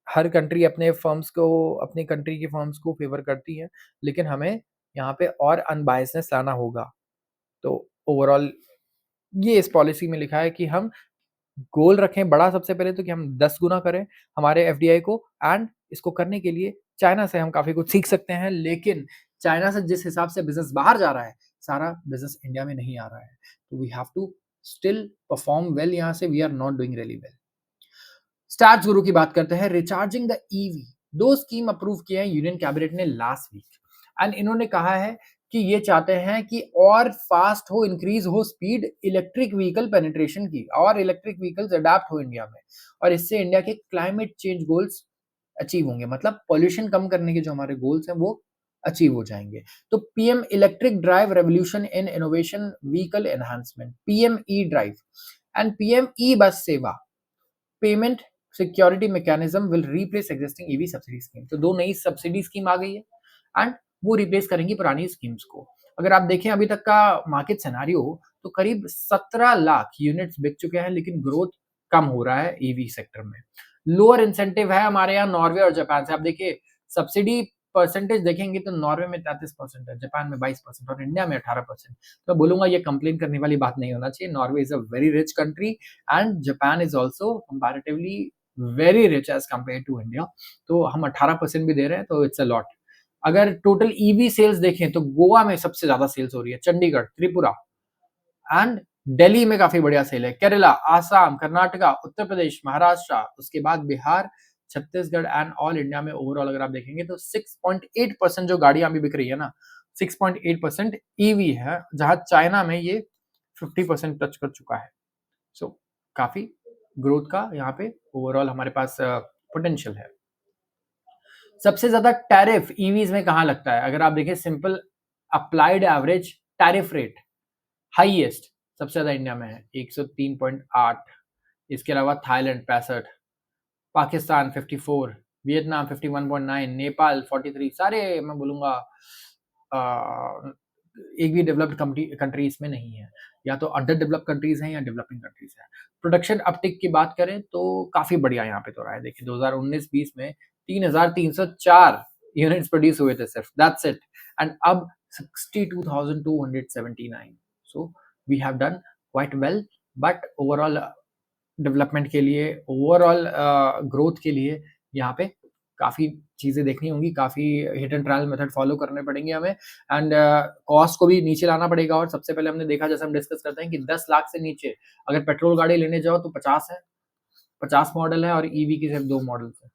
हर कंट्री अपने फर्म्स को अपनी कंट्री की फर्म्स को फ़ेवर करती है, लेकिन हमें यहाँ पे और अनबायसनेस लाना होगा। तो ओवरऑल ये इस पॉलिसी में लिखा है कि हम गोल रखें बड़ा सबसे पहले तो कि हम 10 गुना करें हमारे एफडीआई को एंड इसको करने के लिए चाइना से हम काफ़ी कुछ सीख सकते हैं, लेकिन चाइना से जिस हिसाब से बिज़नेस बाहर जा रहा है, सारा बिज़नेस इंडिया में नहीं आ रहा है। तो we have to still perform well यहाँ से we are not doing really well. Stars गुरु की बात करते हैं, recharging the EV. 2 scheme approve किए हैं यूनियन कैबिनेट ने लास्ट वीक एंड इन्होंने कहा है कि ये चाहते हैं कि और फास्ट हो, इंक्रीज हो स्पीड इलेक्ट्रिक व्हीकल पेनिट्रेशन की और इलेक्ट्रिक व्हीकल्स अडैप्ट हो इंडिया में और इससे इंडिया के क्लाइमेट चेंज गोल्स अचीव होंगे, मतलब पॉल्यूशन कम करने के जो हमारे गोल्स हैं वो अचीव हो जाएंगे। तो PM electric drive revolution in innovation vehicle enhancement, PM E drive and PM E bus Sewa payment security mechanism will replace existing EV subsidy scheme. तो 2 नई सब्सिडी स्कीम आ गई है एंड वो रिप्लेस करेंगी पुरानी स्कीम्स को। अगर आप देखें अभी तक का मार्केट सिनेरियो तो करीब 17 लाख यूनिट्स बिक चुके हैं, लेकिन ग्रोथ कम हो रहा है ईवी सेक्टर में। लोअर इंसेंटिव है हमारे यहाँ नॉर्वे और जापान से। आप देखिए सब्सिडी परसेंटेज देखेंगे तो नॉर्वे में 33% है, जापान में 22% और इंडिया में 18%। तो बोलूंगा ये कंप्लेन करने वाली बात नहीं होना चाहिए। Norway is a very rich country and Japan is also comparatively very rich as compare to India. तो हम 18% भी दे रहे हैं तो इट्स अ लॉट। अगर टोटल ईवी सेल्स देखें तो गोवा में सबसे ज्यादा सेल्स हो रही है, चंडीगढ़, त्रिपुरा एंड दिल्ली में काफी बढ़िया सेल है। केरला, आसाम, कर्नाटका, उत्तर प्रदेश, महाराष्ट्र, उसके बाद Bihar, Chhattisgarh and all India में ओवरऑल अगर आप देखेंगे तो 6.8% जो गाड़ियां अभी बिक रही है ना, 6.8% ईवी है, जहां चाइना में ये 50% टच कर चुका है। सो काफी ग्रोथ का यहाँ पे ओवरऑल हमारे पास पोटेंशियल है। सबसे ज्यादा टैरिफ ईवीज में कहाँ लगता है? अगर आप देखें simple applied average tariff rate highest सबसे ज्यादा इंडिया में है 103.8। इसके अलावा थाईलैंड 65, पाकिस्तान 54, वियतनाम 51.9, नेपाल 43। सारे मैं बोलूंगा एक भी डेवलप्ड कंट्री इसमें नहीं है, या तो अंडर डेवलप्ड कंट्रीज हैं या डेवलपिंग कंट्रीज हैं। प्रोडक्शन अपटिक की बात करें तो काफी बढ़िया यहाँ पे तो रहा है। देखिए 2019-20 में 3,304 यूनिट्स प्रोड्यूस हुए थे सिर्फ, दैट्स इट, एंड अब 62,279। So we have done quite well, but overall development के लिए, ओवरऑल ग्रोथ के लिए यहाँ पे काफ़ी चीज़ें देखनी होंगी, काफ़ी hit and trial method follow करने पड़ेंगे हमें एंड कॉस्ट को भी नीचे लाना पड़ेगा। और सबसे पहले हमने देखा, जैसे हम डिस्कस करते हैं कि 10 लाख से नीचे अगर पेट्रोल गाड़ी लेने जाओ तो 50 है, 50 मॉडल है और ईवी की सिर्फ 2 मॉडल्स हैं।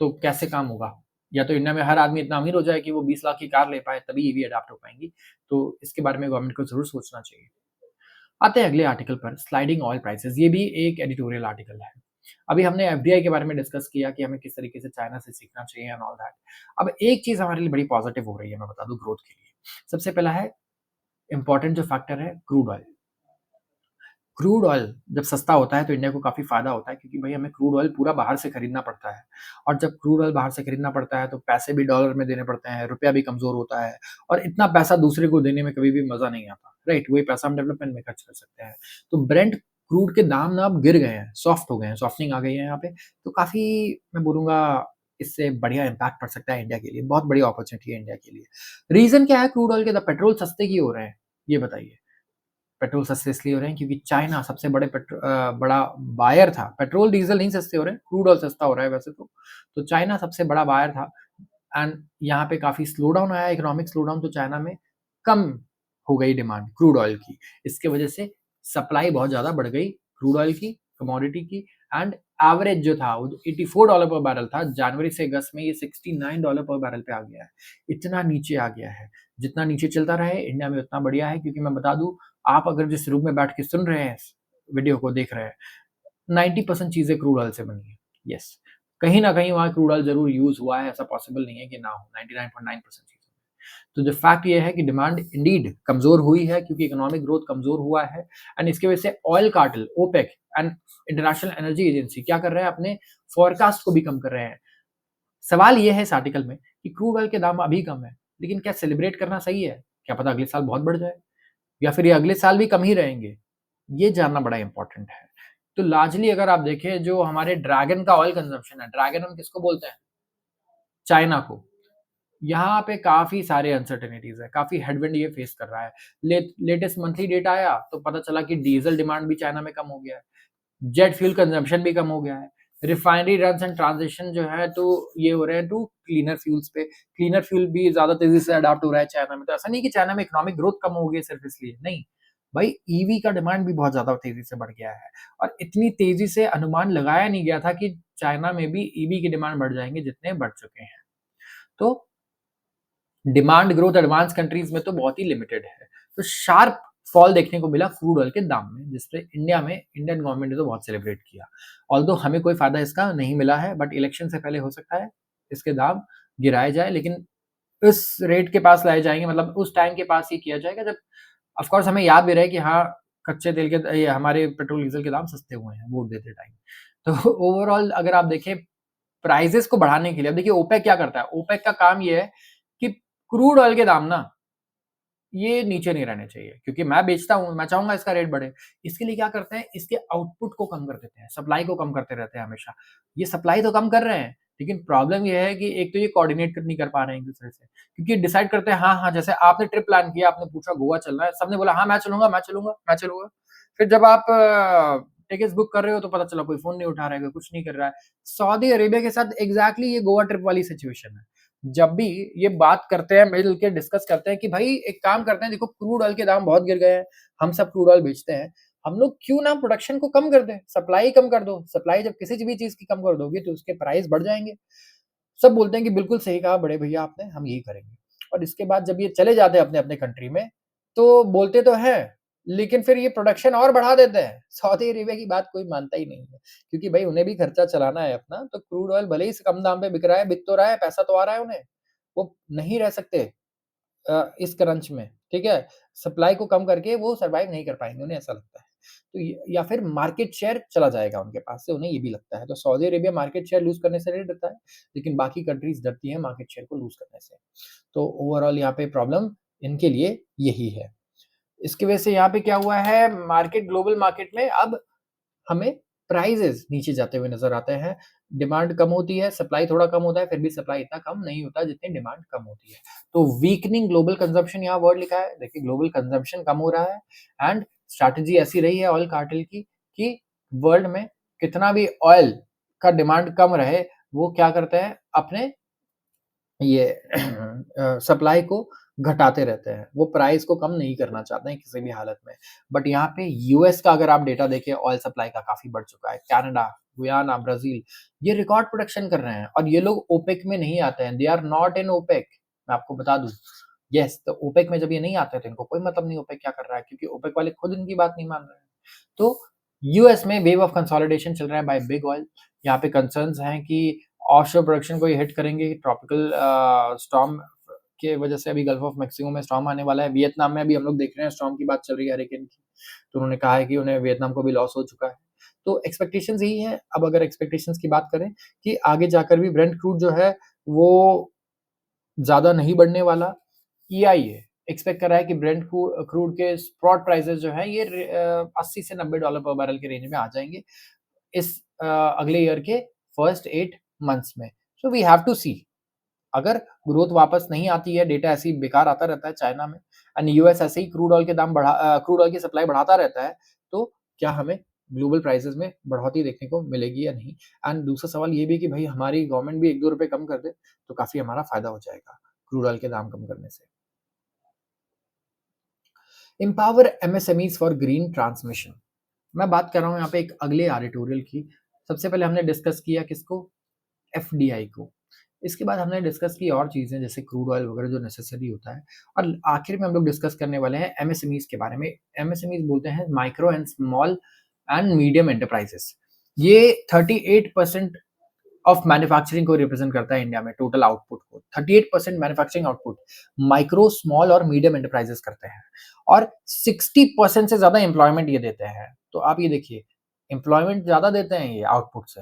तो कैसे काम होगा? या तो इंडिया में हर आदमी इतना अमीर हो जाए कि वो 20 लाख की कार ले पाए, तभी ईवी अडॉप्ट हो पाएँगी। तो इसके बारे में गवर्नमेंट को ज़रूर सोचना चाहिए। आते हैं अगले आर्टिकल पर, स्लाइडिंग ऑयल प्राइसेस। ये भी एक एडिटोरियल आर्टिकल है। अभी हमने एफडीआई के बारे में डिस्कस किया कि हमें किस तरीके से चाइना से सीखना चाहिए एंड ऑल दैट। अब एक चीज़ हमारे लिए बड़ी पॉजिटिव हो रही है, मैं बता दूँ ग्रोथ के लिए। सबसे पहला है, इम्पोर्टेंट जो फैक्टर है क्रूड ऑयल। क्रूड ऑयल जब सस्ता होता है तो इंडिया को काफ़ी फ़ायदा होता है क्योंकि भई हमें क्रूड ऑयल पूरा बाहर से खरीदना पड़ता है और जब क्रूड ऑयल बाहर से खरीदना पड़ता है तो पैसे भी डॉलर में देने पड़ते हैं, रुपया भी कमज़ोर होता है और इतना पैसा दूसरे को देने में कभी भी मज़ा नहीं आता, राइट? वही पैसा हम डेवलपमेंट में खर्च कर सकते हैं। तो ब्रेंट क्रूड के दाम ना अब गिर गए हैं, सॉफ्ट हो गए हैं, सॉफ्टनिंग आ गई है यहाँ पे, तो काफ़ी मैं बोलूँगा इससे बढ़िया इम्पैक्ट पड़ सकता है इंडिया के लिए, बहुत बड़ी अपॉर्च्युनिटी है इंडिया के लिए। रीज़न क्या है क्रूड ऑयल के द पेट्रोल सस्ते क्यों हो रहे हैं? ये बताइए। पेट्रोल सस्ते इसलिए हो रहे हैं क्योंकि चाइना सबसे बड़ा बायर था। पेट्रोल, डीज़ल नहीं सस्ते हो रहे हैं, क्रूड ऑयल सस्ता हो रहा है वैसे तो। तो चाइना सबसे बड़ा बायर था एंड यहाँ पे काफ़ी स्लो डाउन आया, इकोनॉमिक स्लो डाउन तो चाइना में कम हो गई डिमांड क्रूड ऑयल की। इसकी वजह से सप्लाई बहुत ज़्यादा बढ़ गई क्रूड ऑयल की, कमोडिटी की एंड एवरेज जो था वो $84 पर बैरल था, जनवरी से अगस्त में ये $69 पर बैरल पे आ गया है। इतना नीचे आ गया है। जितना नीचे चलता रहे इंडिया में उतना बढ़िया है क्योंकि मैं बता दूँ आप अगर जिस रूम में बैठ के सुन रहे हैं इस वीडियो को देख रहे हैं, 90% चीज़ें क्रूड ऑयल से बनी है। येस, कहीं न कहीं वहाँ क्रूड ऑयल ज़रूर यूज़ हुआ है, ऐसा पॉसिबल नहीं है कि ना हो, 99.9% चीज़ों में। तो जो फैक्ट ये है कि डिमांड इंडीड कमज़ोर हुई है क्योंकि इकोनॉमिक ग्रोथ कमज़ोर हुआ है एंड इसकी वजह से oil cartel, opaque and international energy agency क्या कर रहे हैं अपने फोरकास्ट को भी कम कर रहे हैं। सवाल ये है इस आर्टिकल में कि क्रूड ऑयल के दाम अभी कम है, लेकिन क्या सेलिब्रेट करना सही है? क्या पता अगले साल बहुत बढ़ जाए या फिर ये अगले साल भी कम ही रहेंगे? ये जानना बड़ा इम्पोर्टेंट है। तो लार्जली अगर आप देखें जो हमारे ड्रैगन का ऑयल कंजम्पशन है, ड्रैगन हम किसको बोलते हैं? चाइना को। यहाँ पे काफ़ी सारे अनसर्टेनिटीज़ हैं, काफ़ी हेडविंड ये फेस कर रहा है। लेटेस्ट मंथली डेटा आया तो पता चला कि डीज़ल डिमांड भी चाइना में कम हो गया है। जेट फ्यूल कंजम्पशन भी कम हो गया है। रिफाइनरी रन्स एंड ट्रांज़िशन जो है तो ये हो रहे हैं टू क्लीनर फ्यूल्स पे। क्लीनर फ्यूल भी ज़्यादा तेज़ी से अडॉप्ट हो रहा है चाइना में। तो ऐसा नहीं है कि चाइना में इकोनॉमिक ग्रोथ कम हो गई है सिर्फ़ इसलिए, नहीं। भाई ईवी का डिमांड भी बहुत ज़्यादा तेज़ी से बढ़ गया है और इतनी तेज़ी से अनुमान लगाया नहीं गया था कि चाइना में भी ईवी की डिमांड बढ़ जाएँगे जितने बढ़ चुके हैं। तो डिमांड ग्रोथ एडवांस कंट्रीज़ में तो बहुत ही लिमिटेड है। तो शार्प फॉल देखने को मिला क्रूड ऑयल के दाम में, जिसपे इंडिया में इंडियन गवर्नमेंट ने तो बहुत सेलिब्रेट किया। ऑल्दो हमें कोई फ़ायदा इसका नहीं मिला है, बट इलेक्शन से पहले हो सकता है इसके दाम गिराए जाएँ, लेकिन इस रेट के पास लाए जाएँगे मतलब उस टाइम के पास ये किया जाएगा जब ऑफ़ कोर्स हमें याद भी रहे कि हाँ, कच्चे तेल के ये हमारे पेट्रोल डीज़ल के दाम सस्ते हुए हैं वोट देते टाइम। तो ओवरऑल अगर आप देखें प्राइसेज़ को बढ़ाने के लिए अब देखिए ओपेक क्या करता है? ओपेक का काम ये है कि क्रूड ऑयल के दाम ना ये नीचे नहीं रहने चाहिए क्योंकि मैं बेचता हूँ, मैं चाहूँगा इसका रेट बढ़े। इसके लिए क्या करते हैं, इसके आउटपुट को कम कर देते हैं, सप्लाई को कम करते रहते हैं हमेशा। ये सप्लाई तो कम कर रहे हैं, लेकिन प्रॉब्लम ये है कि एक तो ये कोऑर्डिनेट नहीं कर पा रहे हैं एक-दूसरे से। क्योंकि डिसाइड करते हैं हाँ, हाँ, जैसे आपने ट्रिप प्लान किया, आपने पूछा गोवा चलना है, सबने बोला हाँ, मैं चलूँगा, मैं चलूँगा, मैं चलूँगा। फिर जब आप टिकट्स बुक कर रहे हो तो पता चला कोई फ़ोन नहीं उठा रहा है, कोई कुछ नहीं कर रहा है। सऊदी अरेबिया के साथ एग्ज़ैक्टली ये गोवा ट्रिप वाली सिचुएशन है। जब भी ये बात करते हैं, मिल के डिस्कस करते हैं कि भाई एक काम करते हैं, देखो क्रूड ऑयल के दाम बहुत गिर गए हैं, हम सब क्रूड ऑयल बेचते हैं, हम लोग क्यों ना प्रोडक्शन को कम कर दें, सप्लाई कम कर दो, सप्लाई जब किसी भी चीज़ की कम कर दोगे तो उसके प्राइस बढ़ जाएँगे। सब बोलते हैं कि बिल्कुल सही कहा बड़े भैया आपने, हम यही करेंगे। और इसके बाद जब ये चले जाते हैं अपने-अपने कंट्री में, तो बोलते तो हैं, लेकिन फिर ये प्रोडक्शन और बढ़ा देते हैं। सऊदी अरेबिया की बात कोई मानता ही नहीं है, क्योंकि भई उन्हें भी खर्चा चलाना है अपना, तो क्रूड ऑयल भले ही कम दाम पे बिक रहा है, बिक तो रहा है, पैसा तो आ रहा है उन्हें। वो नहीं रह सकते इस क्रंच में, ठीक है? सप्लाई को कम करके वो सर्वाइव नहीं कर पाएँगे, उन्हें ऐसा लगता है। तो य या फिर मार्केट शेयर चला जाएगा उनके पास से, उन्हें ये भी लगता है। तो Saudi Arabia market share lose करने से नहीं डरता है, लेकिन बाकी कंट्रीज़ डरती हैं मार्केट शेयर को लूज़ करने से। तो ओवरऑल यहाँ पे प्रॉब्लम इनके लिए यही है। इसकी वजह से यहाँ पे क्या हुआ है, मार्केट ग्लोबल मार्केट में अब हमें प्राइसेज़ नीचे जाते हुए नज़र आते हैं। डिमांड कम होती है, सप्लाई थोड़ा कम होता है, फिर भी सप्लाई इतना कम नहीं होता जितनी डिमांड कम होती है। तो वीकनिंग ग्लोबल कंज़म्पशन यहाँ वर्ड लिखा है। देखिए ग्लोबल कंज़म्पशन कम हो रहा है एंड स्ट्रैटेजी ऐसी रही है ऑयल कार्टेल की कि वर्ल्ड में कितना भी ऑयल का डिमांड कम रहे, वो क्या करते हैं अपने ये सप्लाई को घटाते रहते हैं। वो प्राइस को कम नहीं करना चाहते हैं किसी भी हालत में। बट यहाँ पे यूएस का अगर आप डेटा देखें ऑयल सप्लाई का काफ़ी बढ़ चुका है। कनाडा, गुयाना, ब्राज़ील ये रिकॉर्ड प्रोडक्शन कर रहे हैं और ये लोग ओपेक में नहीं आते हैं। They are not in OPEC मैं आपको बता दूँ। येस, तो ओपेक में जब ये नहीं आते हैं तो इनको कोई मतलब नहीं ओपेक क्या कर रहा है क्योंकि ओपेक वाले खुद इनकी बात नहीं मान रहे हैं। तो यूएस में वेव ऑफ कंसोलिडेशन चल रहा है बाय बिग ऑयल। यहाँ पे कंसर्न्स हैं कि ऑफशोर प्रोडक्शन को ये हिट करेंगे ट्रॉपिकल स्टॉर्म के वजह से अभी गल्फ ऑफ मेक्सिको में स्टॉर्म आने वाला है। वियतनाम में अभी हम लोग देख रहे हैं स्टॉर्म की बात चल रही है हरिकेन की। तो उन्होंने कहा है कि उन्हें वियतनाम को भी लॉस हो चुका है। तो एक्सपेक्टेशंस यही है। अब अगर एक्सपेक्टेशंस की बात करें कि आगे जाकर भी ब्रेंट क्रूड जो है वो ज़्यादा नहीं बढ़ने वाला। EIA एक्सपेक्ट कर रहा है कि ब्रेंट क्रूड के स्पॉट प्राइसेस जो है ये 80 से $90 पर बैरल के रेंज में आ जाएंगे इस अगले ईयर के फर्स्ट 8 मंथ्स में। सो वी हैव टू सी, अगर ग्रोथ वापस नहीं आती है, डेटा ऐसे ही बेकार आता रहता है चाइना में एंड यूएस ऐसे ही क्रूड ऑयल की सप्लाई बढ़ाता रहता है, तो क्या हमें ग्लोबल प्राइसेस में बढ़ोतरी देखने को मिलेगी या नहीं? एंड दूसरा सवाल ये भी है कि भाई हमारी गवर्नमेंट भी 1-2 रुपए कम कर दे, तो काफ़ी हमारा फ़ायदा हो जाएगा क्रूड ऑयल के दाम कम करने से। Empower MSMEs for green transmission. मैं बात कर रहा हूँ यहाँ पे एक अगले एडिटोरियल की। सबसे पहले हमने डिस्कस किया किसको? एफडीआई को। इसके बाद हमने डिस्कस की और चीज़ें जैसे क्रूड ऑयल वगैरह जो नेसेसरी होता है, और आखिर में हम लोग डिस्कस करने वाले हैं एमएसएमईज़ के बारे में। एमएसएमईज़ बोलते हैं micro and small and medium enterprises. ये 38% ऑफ मैन्युफैक्चरिंग को रिप्रेजेंट करता है इंडिया में, टोटल आउटपुट को। 38% मैन्युफैक्चरिंग आउटपुट माइक्रो, स्मॉल और मीडियम एंटरप्राइजेस करते हैं, और 60% से ज़्यादा एम्प्लॉयमेंट ये देते हैं। तो आप ये देखिए, एम्प्लॉयमेंट ज़्यादा देते हैं ये आउटपुट से,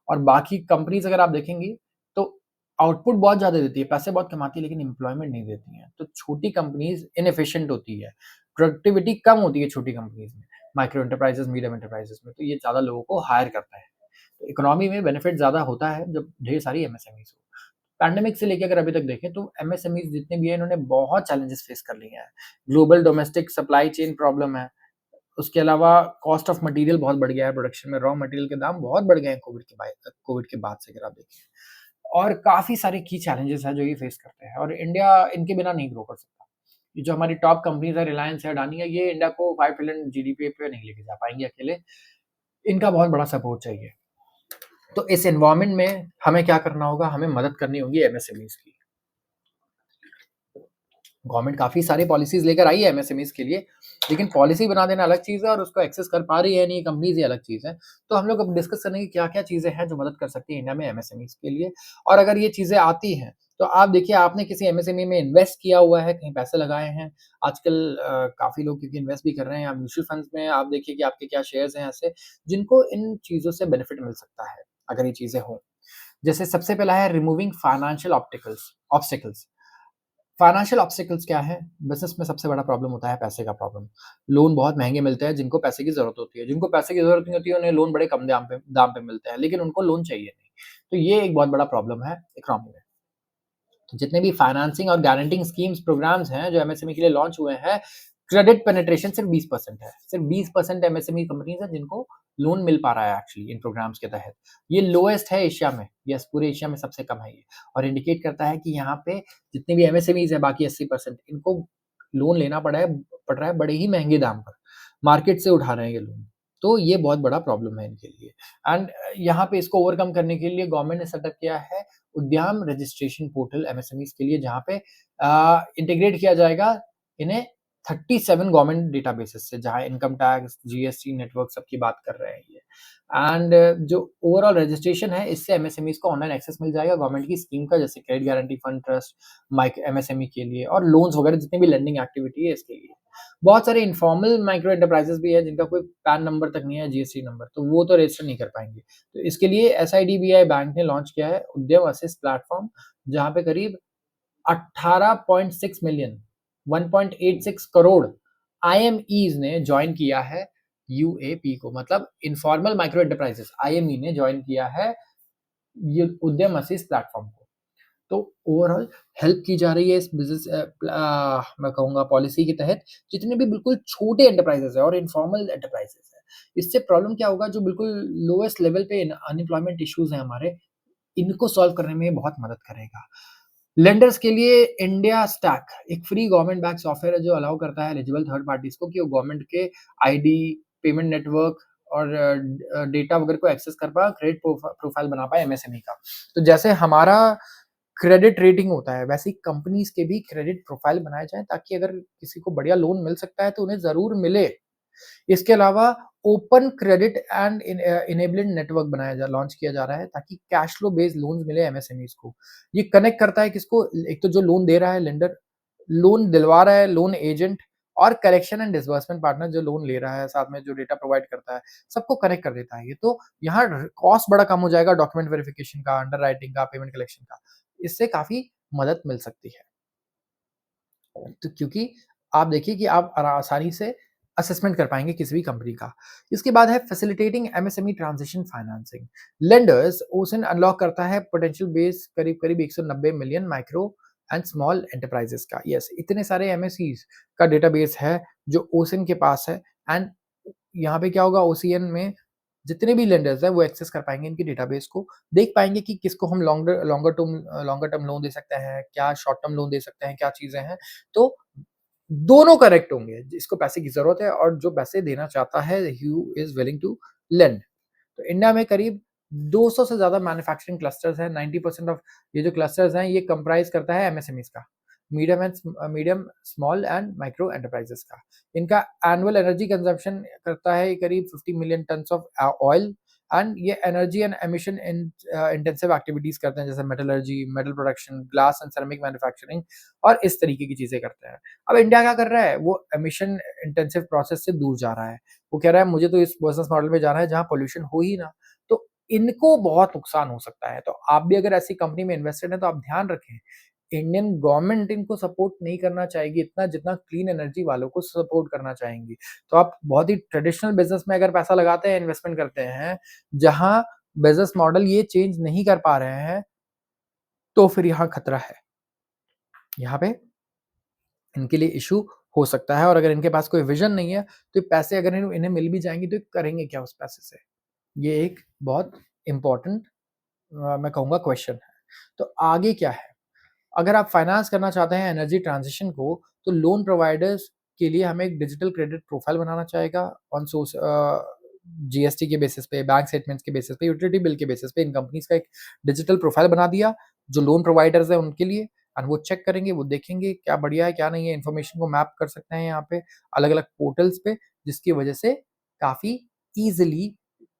और बाकी कंपनीज अगर आप देखेंगी तो आउटपुट बहुत ज़्यादा देती है, पैसे बहुत कमाती है, लेकिन एम्प्लॉयमेंट नहीं देती हैं। तो छोटी कंपनीज इनएफिशिएंट होती है, प्रोडक्टिविटी कम होती है छोटी कंपनीज में, माइक्रो एंटरप्राइजेस, मीडियम एंटरप्राइजेस में, तो ये ज़्यादा लोगों को हायर करता है। तो इकोनॉमी में बेनिफिट ज़्यादा होता है जब ढेर सारी एमएसएमईज़ हो। पैंडेमिक से लेके अगर अभी तक देखें तो एमएसएमईज़ जितने भी हैं इन्होंने बहुत चैलेंजेस फेस कर लिए हैं। Global domestic supply chain problem है, उसके अलावा कॉस्ट ऑफ मटेरियल बहुत बढ़ गया है, प्रोडक्शन में रॉ मटेरियल के दाम बहुत बढ़ गए हैं कोविड के बाद से अगर आप देखें। और काफ़ी सारे की चैलेंजेस हैं जो ये फेस करते हैं, और इंडिया इनके बिना नहीं ग्रो कर सकता। ये जो हमारी टॉप कंपनीज़ है, रिलायंस है, अडानी है, ये इंडिया को 5 ट्रिलियन जीडीपी पे नहीं लेके जा पाएँगी अकेले। इनका बहुत बड़ा सपोर्ट चाहिए। तो इस एनवायरनमेंट में हमें क्या करना होगा? हमें मदद करनी होगी एमएसएमईज़ की। गवर्नमेंट काफ़ी सारी पॉलिसीज़ लेकर आई है एमएसएमईज़ के लिए, लेकिन पॉलिसी बना देना अलग चीज़ है और उसको एक्सेस कर पा रही है नहीं कंपनीज़, ये अलग चीज़ है। तो हम लोग अब डिस्कस करेंगे क्या-क्या चीज़ें हैं जो मदद कर सकती हैं इंडिया में एमएसएमईज़ के लिए, और अगर ये चीज़ें आती हैं, तो आप देखिए आपने किसी एमएसएमई में इन्वेस्ट किया हुआ है, कहीं पैसे लगाए हैं। आजकल काफ़ी लोग क्योंकि इन्वेस्ट भी कर रहे हैं, या म्यूचुअल फंड्स में आप देखिए कि आपके क्या शेयर्स हैं ऐसे, जिनको इन चीज़ों से बेनिफिट मिल सकता है, अगर ये चीज़ें हों। जैसे सबसे पहला है removing financial obstacles. Financial obstacles क्या है? बिज़नेस में सबसे बड़ा प्रॉब्लम होता है पैसे का प्रॉब्लम। लोन बहुत महँगे मिलते हैं जिनको पैसे की ज़रूरत होती है। जिनको पैसे की ज़रूरत नहीं होती है, उन्हें लोन बड़े कम दाम पे मिलते हैं, लेकिन उनको लोन चाहिए नहीं। तो ये एक बहुत बड़ा प्रॉब्लम है इकोनॉमी में। तो जितने भी फाइनेंसिंग और गारंटिंग स्कीम्स, प्रोग्राम्स हैं जो एमएसएमई के लिए लॉन्च हुए हैं, क्रेडिट पेनिट्रेशन सिर्फ 20% है। सिर्फ 20% एमएसएमई कंपनीज़ हैं जिनको लोन मिल पा रहा है एक्चुअली इन प्रोग्राम्स के तहत। ये लोएस्ट है एशिया में, यस पूरे एशिया में सबसे कम है ये, और इंडिकेट करता है कि यहाँ पे जितने भी एमएसएमईज़ हैं बाकी 80% इनको लोन लेना पड़ रहा है बड़े ही महँगे दाम पर। मार्केट से उठा रहे हैं ये लोन। तो ये बहुत बड़ा प्रॉब्लम है इनके लिए, एंड यहाँ पे इसको ओवरकम करने के लिए गवर्नमेंट ने सेटअप किया है उद्यम रजिस्ट्रेशन पोर्टल एमएसएमईज़ के लिए, जहाँ पे इंटीग्रेट किया जाएगा इन्हें 37 गवर्नमेंट डेटाबेसेस से, जहाँ इनकम टैक्स, जीएसटी नेटवर्क सबकी बात कर रहे हैं ये। एंड जो ओवरऑल रजिस्ट्रेशन है, इससे एमएसएमईज़ को ऑनलाइन एक्सेस मिल जाएगा गवर्नमेंट की स्कीम का, जैसे क्रेडिट गारंटी फंड, ट्रस्ट, माइक एमएसएमई के लिए, और लोन्स वगैरह जितनी भी लेंडिंग एक्टिविटी है इसके लिए। बहुत सारे इन्फॉर्मल माइक्रो एंटरप्राइजेस भी है जिनका कोई पैन नंबर तक नहीं है, जीएसटी नंबर, तो वो तो रजिस्टर नहीं कर पाएँगे। तो इसके लिए एसआईडीबीआई बैंक ने लॉन्च किया है उद्यम असिस्ट प्लेटफॉर्म, जहाँ पे करीब 18.6 मिलियन 1.86 करोड़ आईएमईज़ ने जॉइन किया है यूएपी को, मतलब इन्फॉर्मल माइक्रो एंटरप्राइजेस आईएमई ने जॉइन किया है ये उद्यम असिस्ट प्लेटफॉर्म को। तो ओवरऑल हेल्प की जा रही है इस बिज़नेस मैं कहूँगा पॉलिसी के तहत, जितने भी बिल्कुल छोटे एंटरप्राइजेज़ हैं और इन्फॉर्मल एंटरप्राइजेज़ हैं। इससे प्रॉब्लम क्या होगा, जो बिल्कुल लोएस्ट लेवल पे अनएम्प्लॉयमेंट इश्यूज़ हैं हमारे, इनको सॉल्व करने में बहुत मदद करेगा। लेंडर्स के लिए इंडिया स्टैक एक फ्री गवर्नमेंट बैक्ड सॉफ्टवेयर है जो अलाउ करता है एलिजिबल थर्ड पार्टीज़ को कि वो गवर्नमेंट के आईडी, पेमेंट नेटवर्क और डेटा वगैरह को एक्सेस कर पाए, क्रेडिट प्रोफाइल बना पाए एमएसएमई का। तो जैसे हमारा क्रेडिट रेटिंग होता है, वैसे ही कंपनीज़ के भी क्रेडिट प्रोफाइल बनाए जाएँ, ताकि अगर किसी को बढ़िया लोन मिल सकता है तो उन्हें ज़रूर मिले। इसके अलावा open credit and enabled network launch किया जा रहा है, ताकि कैश फ्लो बेस्ड लोन्स मिले एमएसएमईज़ को। ये कनेक्ट करता है किसको? एक तो जो लोन दे रहा है लेंडर, लोन दिलवा रहा है लोन एजेंट, और कलेक्शन एंड डिसबर्समेंट पार्टनर जो लोन ले रहा है, साथ में जो डेटा प्रोवाइड करता है, सबको कनेक्ट कर देता है ये। तो यहाँ कॉस्ट बड़ा कम हो जाएगा डॉक्यूमेंट वेरिफिकेशन का, अंडरराइटिंग का, पेमेंट कलेक्शन का। इससे काफ़ी मदद मिल सकती है। तो क्योंकि आप देखिए कि आप आसानी से असेसमेंट कर पाएँगे किसी भी कंपनी का। इसके बाद है facilitating MSME transition financing. Lenders ओसिन अनलॉक करता है पोटेंशियल बेस करीब-करीब 190 million micro and small enterprises का। यस, इतने सारे एमएसईज़ का डेटाबेस है जो ओसिन के पास है एंड यहाँ पे क्या होगा ओसीएन में जितने भी लेंडर्स हैं वो एक्सेस कर पाएँगे इनके डेटाबेस को, देख पाएँगे कि किसको हम लॉन्गर टर्म लोन दे सकते हैं, क्या शॉर्ट टर्म लोन दे सकते हैं, क्या चीज़ें हैं। तो दोनों करेक्ट होंगे, जिसको पैसे की ज़रूरत है और जो पैसे देना चाहता है, who is willing to lend. तो इंडिया में करीब 200 से ज़्यादा मैन्युफैक्चरिंग क्लस्टर्स हैं, 90% ऑफ ये जो क्लस्टर्स हैं, ये कंप्राइज़ करता है एमएसएमईज़ का, medium, small and micro enterprises का। इनका एनुअल एनर्जी कंज़म्पशन करता है करीब 50 million tons of oil and ये energy and emission intensive activities करते हैं, जैसे metallurgy, metal production, glass and ceramic manufacturing और इस तरीके की चीज़ें करते हैं। अब इंडिया क्या कर रहा है, वो एमिशन इंटेंसिव प्रोसेस से दूर जा रहा है। वो कह रहा है मुझे तो इस बिज़नेस मॉडल में जाना है जहाँ पॉल्यूशन हो ही ना। तो इनको बहुत नुकसान हो सकता है। तो आप भी अगर ऐसी कंपनी में इन्वेस्टेड हैं तो आप ध्यान रखें, इंडियन गवर्नमेंट इनको सपोर्ट नहीं करना चाहेगी इतना जितना क्लीन एनर्जी वालों को सपोर्ट करना चाहेंगी। तो आप बहुत ही ट्रेडिशनल बिज़नेस में अगर पैसा लगाते हैं, इन्वेस्टमेंट करते हैं, जहाँ बिज़नेस मॉडल ये चेंज नहीं कर पा रहे हैं, तो फिर यहाँ खतरा है। यहाँ पे इनके लिए इश्यू हो सकता है और अगर इनके पास कोई विज़न नहीं है, तो ये पैसे अगर इन्हें मिल भी जाएँगे तो ये करेंगे क्या उस पैसे से? ये एक बहुत इम्पोर्टेंट मैं कहूँगा क्वेश्चन है। तो आगे क्या है? अगर आप फाइनेंस करना चाहते हैं एनर्जी ट्रांज़िशन को, तो लोन प्रोवाइडर्स के लिए हमें एक डिजिटल क्रेडिट प्रोफाइल बनाना चाहेगा ऑन जीएसटी के बेसिस पे, बैंक स्टेटमेंट्स के बेसिस पे, यूटिलिटी बिल के बेसिस पे इन कंपनीज़ का एक डिजिटल प्रोफाइल बना दिया, जो लोन प्रोवाइडर्स हैं उनके लिए एंड वो चेक करेंगे, वो देखेंगे क्या बढ़िया है, क्या नहीं है, इन्फॉर्मेशन को मैप कर सकते हैं यहाँ पे अलग-अलग पोर्टल्स पे, जिसकी वजह से काफ़ी ईज़िली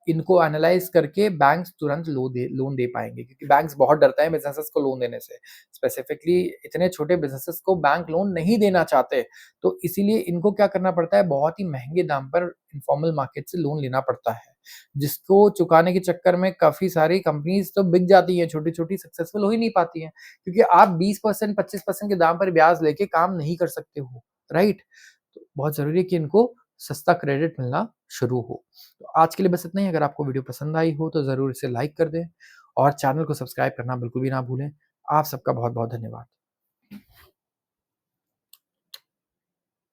इनको एनालाइज़ करके बैंक्स तुरंत लोन दे पाएँगे क्योंकि बैंक्स बहुत डरते हैं बिज़नेसेस को लोन देने से। स्पेसिफिकली इतने छोटे बिज़नेसेस को बैंक लोन नहीं देना चाहते, तो इसीलिए इनको क्या करना पड़ता है, बहुत ही महँगे दाम पर इन्फॉर्मल मार्केट से लोन लेना पड़ता है, जिसको चुकाने के चक्कर में काफ़ी सारी कंपनीज़ तो बिक जाती हैं, छोटी-छोटी सक्सेसफुल हो ही नहीं पाती हैं, क्योंकि आप 20% 25% के दाम पर ब्याज लेके काम नहीं कर सकते हो, राइट? तो बहुत ज़रूरी है कि इनको सस्ता क्रेडिट मिलना शुरू हो। तो आज के लिए बस इतना ही। अगर आपको वीडियो पसंद आई हो तो ज़रूर इसे लाइक कर दें और चैनल को सब्सक्राइब करना बिल्कुल भी ना भूलें। आप सबका बहुत-बहुत धन्यवाद।